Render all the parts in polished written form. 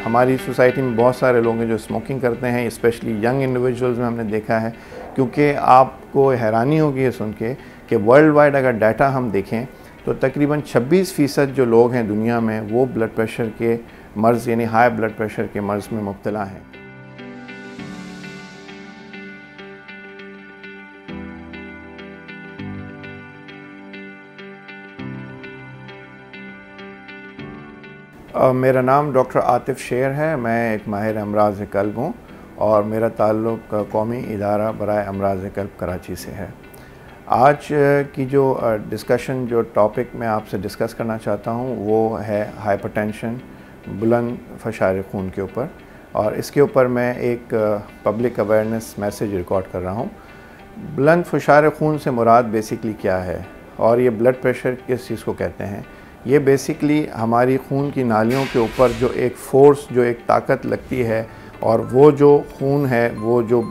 हमारी सोसाइटी में बहुत सारे लोग हैं जो स्मोकिंग करते हैं, स्पेशली यंग इंडिविजुअल्स में हमने देखा है। क्योंकि आपको हैरानी होगी ये सुन के कि वर्ल्ड वाइड अगर डाटा हम देखें तो तकरीबन 26% जो लोग हैं दुनिया में वो ब्लड प्रेशर के मर्ज़ यानी हाई ब्लड प्रेशर के मर्ज़ में मुब्तला हैं। मेरा नाम डॉक्टर आतिफ शेर है। मैं एक माहिर अमराज़ क़ल्ब हूँ और मेरा ताल्लुक़ कौमी इदारा बराए अमराज़ क़ल्ब कराची से है। आज की जो डिस्कशन जो टॉपिक मैं आपसे डिस्कस करना चाहता हूँ वो है हाइपरटेंशन, बुलंद फ़शार खून के ऊपर, और इसके ऊपर मैं एक पब्लिक अवेयरनेस मैसेज रिकॉर्ड कर रहा हूँ। बुलंद फ़शार खून से मुराद बेसिकली क्या है और ये ब्लड प्रेशर किस चीज़ को कहते हैं। ये बेसिकली हमारी खून की नालियों के ऊपर जो एक फ़ोर्स, जो एक ताकत लगती है, और वो जो खून है, वो जो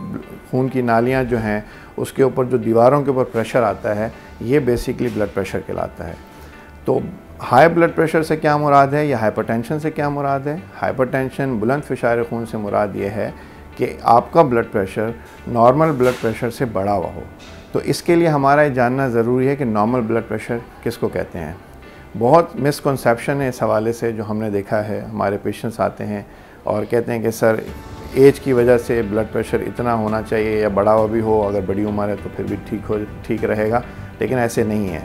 खून की नालियाँ जो हैं उसके ऊपर जो दीवारों के ऊपर प्रेशर आता है, ये बेसिकली ब्लड प्रेशर कहलाता है। तो हाई ब्लड प्रेशर से क्या मुराद है या हाइपरटेंशन से क्या मुराद है? हाइपरटेंशन, बुलंद फ़शार खून से मुराद ये है कि आपका blood pressure normal blood pressure से बढ़ा हुआ हो। तो इसके लिए हमारा ये जानना ज़रूरी है कि नॉर्मल ब्लड प्रेशर किसको कहते हैं। बहुत मिसकंसेप्शन है इस हवाले से जो हमने देखा है। हमारे पेशेंट्स आते हैं और कहते हैं कि सर एज की वजह से ब्लड प्रेशर इतना होना चाहिए या बढ़ा हुआ भी हो, अगर बड़ी उम्र है तो फिर भी ठीक रहेगा, लेकिन ऐसे नहीं है।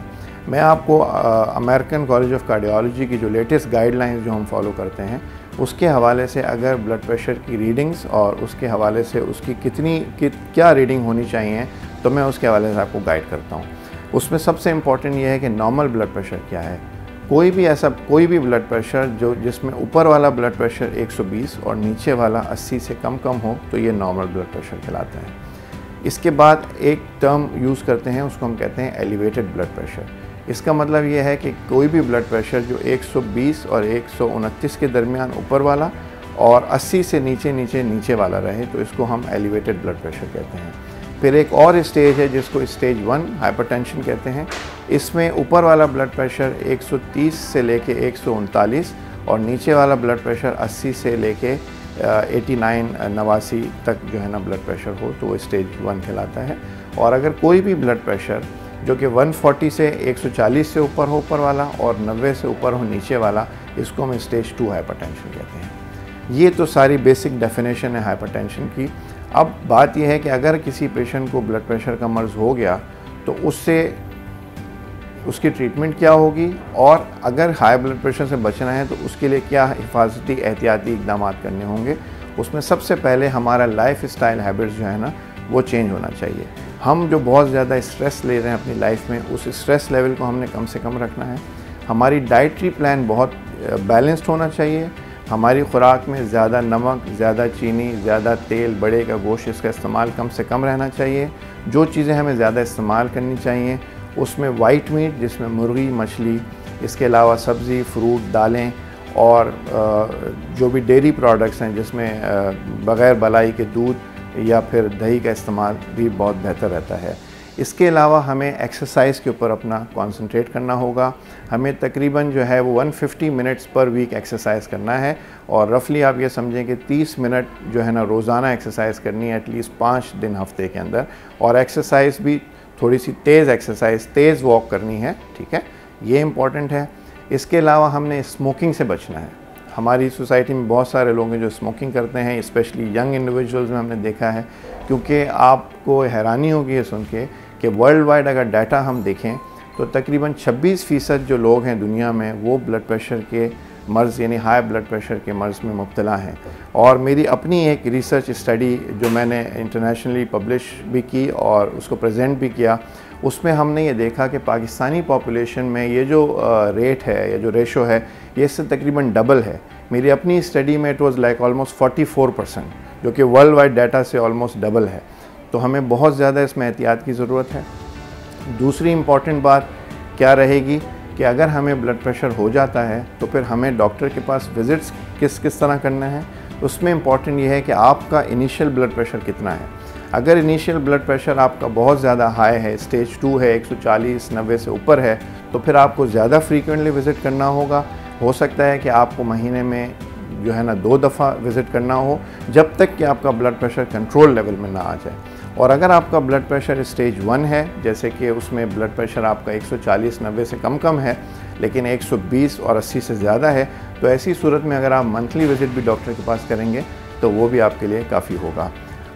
मैं आपको अमेरिकन कॉलेज ऑफ कार्डियोलॉजी की जो लेटेस्ट गाइडलाइंस जो हम फॉलो करते हैं उसके हवाले से अगर ब्लड प्रेशर की रीडिंग्स और उसके हवाले से उसकी क्या रीडिंग होनी चाहिए, तो मैं उसके हवाले से आपको गाइड करता हूँ। उसमें सबसे इम्पॉर्टेंट ये है कि नॉर्मल ब्लड प्रेशर क्या है। कोई भी ब्लड प्रेशर जिसमें ऊपर वाला ब्लड प्रेशर 120 और नीचे वाला 80 से कम हो, तो ये नॉर्मल ब्लड प्रेशर कहलाता है। इसके बाद एक टर्म यूज़ करते हैं, उसको हम कहते हैं एलिवेटेड ब्लड प्रेशर। इसका मतलब ये है कि कोई भी ब्लड प्रेशर जो 120 और 129 के दरमियान ऊपर वाला और 80 से नीचे वाला रहे, तो इसको हम एलिवेटेड ब्लड प्रेशर कहते हैं। फिर एक और स्टेज है जिसको स्टेज 1 हाइपरटेंशन कहते हैं। इसमें ऊपर वाला ब्लड प्रेशर 130 से लेके 139 और नीचे वाला ब्लड प्रेशर 80 से लेके 89 तक जो है ना ब्लड प्रेशर हो, तो वो स्टेज 1 कहलाता है। और अगर कोई भी ब्लड प्रेशर जो कि 140 से 140 से ऊपर हो ऊपर वाला और 90 से ऊपर हो नीचे वाला, इसको हम स्टेज 2 हाइपरटेंशन कहते हैं। ये तो सारी बेसिक डेफिनेशन है हाइपरटेंशन की। अब बात यह है कि अगर किसी पेशेंट को ब्लड प्रेशर का मर्ज़ हो गया तो उसकी ट्रीटमेंट क्या होगी, और अगर हाई ब्लड प्रेशर से बचना है तो उसके लिए क्या हिफाजती एहतियाती इक़दाम करने होंगे। उसमें सबसे पहले हमारा लाइफ स्टाइल हैबिट्स जो है ना वो चेंज होना चाहिए। हम जो बहुत ज़्यादा स्ट्रेस ले रहे हैं अपनी लाइफ में, उस स्ट्रेस लेवल को हमने कम से कम रखना है। हमारी डाइटरी प्लान बहुत बैलेंस्ड होना चाहिए। हमारी ख़ुराक में ज़्यादा नमक, ज़्यादा चीनी, ज़्यादा तेल, बड़े का गोश्त, इसका इस्तेमाल कम से कम रहना चाहिए। जो चीज़ें हमें ज़्यादा इस्तेमाल करनी चाहिए उसमें वाइट मीट, जिसमें मुर्गी, मछली, इसके अलावा सब्ज़ी, फ्रूट, दालें और जो भी डेयरी प्रोडक्ट्स हैं जिसमें बग़ैर बलाई के दूध या फिर दही का इस्तेमाल भी बहुत बेहतर रहता है। इसके अलावा हमें एक्सरसाइज के ऊपर अपना कंसंट्रेट करना होगा। हमें तकरीबन जो है वो 150 मिनट्स पर वीक एक्सरसाइज करना है, और रफली आप ये समझें कि 30 मिनट जो है ना रोज़ाना एक्सरसाइज करनी है, एटलीस्ट 5 दिन हफ्ते के अंदर। और एक्सरसाइज भी थोड़ी सी तेज़ एक्सरसाइज, तेज़ वॉक करनी है, ठीक है, ये इम्पॉर्टेंट है। इसके अलावा हमने स्मोकिंग से बचना है। हमारी सोसाइटी में बहुत सारे लोग हैं जो स्मोकिंग करते हैं, स्पेशली यंग इंडिविजुअल्स में हमने देखा है। क्योंकि आपको हैरानी होगी ये सुन के कि वर्ल्ड वाइड अगर डाटा हम देखें तो तकरीबन 26% जो लोग हैं दुनिया में वो ब्लड प्रेशर के मर्ज़ यानी हाई ब्लड प्रेशर के मर्ज़ में मुब्तला हैं। और मेरी अपनी एक रिसर्च स्टडी जो मैंने इंटरनेशनली पब्लिश भी की और उसको प्रेजेंट भी किया, उसमें हमने ये देखा कि पाकिस्तानी पॉपुलेशन में ये जो रेट है या जो रेशो है ये इससे तकरीबन डबल है। मेरी अपनी स्टडी में इट वाज़ लाइक ऑलमोस्ट 44%, जो कि वर्ल्ड वाइड डाटा से ऑलमोस्ट डबल है। तो हमें बहुत ज़्यादा इसमें एहतियात की ज़रूरत है। दूसरी इम्पॉर्टेंट बात क्या रहेगी कि अगर हमें ब्लड प्रेशर हो जाता है तो फिर हमें डॉक्टर के पास विज़िट्स किस तरह करना है। उसमें इम्पॉर्टेंट ये है कि आपका इनिशियल ब्लड प्रेशर कितना है। अगर इनिशियल ब्लड प्रेशर आपका बहुत ज़्यादा हाई है, स्टेज 2 है, 140, 90 से ऊपर है, तो फिर आपको ज़्यादा फ्रीक्वेंटली विज़िट करना होगा। हो सकता है कि आपको महीने में जो है ना 2 दफ़ा विज़िट करना हो, जब तक कि आपका ब्लड प्रेशर कंट्रोल लेवल में ना आ जाए। और अगर आपका ब्लड प्रेशर स्टेज 1 है, जैसे कि उसमें ब्लड प्रेशर आपका 140/90 से कम है, लेकिन 120 और 80 से ज़्यादा है, तो ऐसी सूरत में अगर आप मंथली विज़िट भी डॉक्टर के पास करेंगे तो वो भी आपके लिए काफ़ी होगा।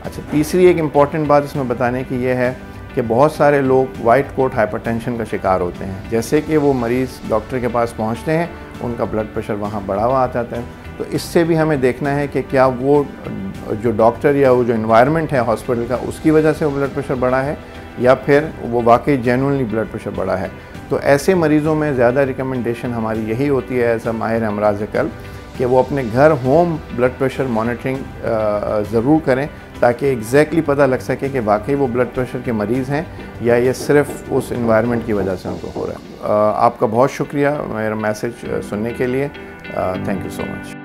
अच्छा, तीसरी एक इम्पॉर्टेंट बात इसमें बताने की ये है कि बहुत सारे लोग वाइट कोट हाइपरटेंशन का शिकार होते हैं। जैसे कि वो मरीज़ डॉक्टर के पास पहुंचते हैं, उनका ब्लड प्रेशर वहाँ बढ़ा हुआ आ जाता है। तो इससे भी हमें देखना है कि क्या वो जो डॉक्टर या वो जो इन्वायरमेंट है हॉस्पिटल का, उसकी वजह से वो ब्लड प्रेशर बढ़ा है या फिर वो वाकई जेन्युइनली ब्लड प्रेशर बढ़ा है। तो ऐसे मरीज़ों में ज़्यादा रिकमेंडेशन हमारी यही होती है एज अ माहिर अमराज़ क़ल्ब कि वो अपने घर होम ब्लड प्रेशर मॉनिटरिंग ज़रूर करें, ताकि एग्जैक्टली पता लग सके कि वाकई वो ब्लड प्रेशर के मरीज़ हैं या ये सिर्फ उस इन्वायरमेंट की वजह से उनको हो रहा है। आपका बहुत शुक्रिया मेरा मैसेज सुनने के लिए। Thank you so much.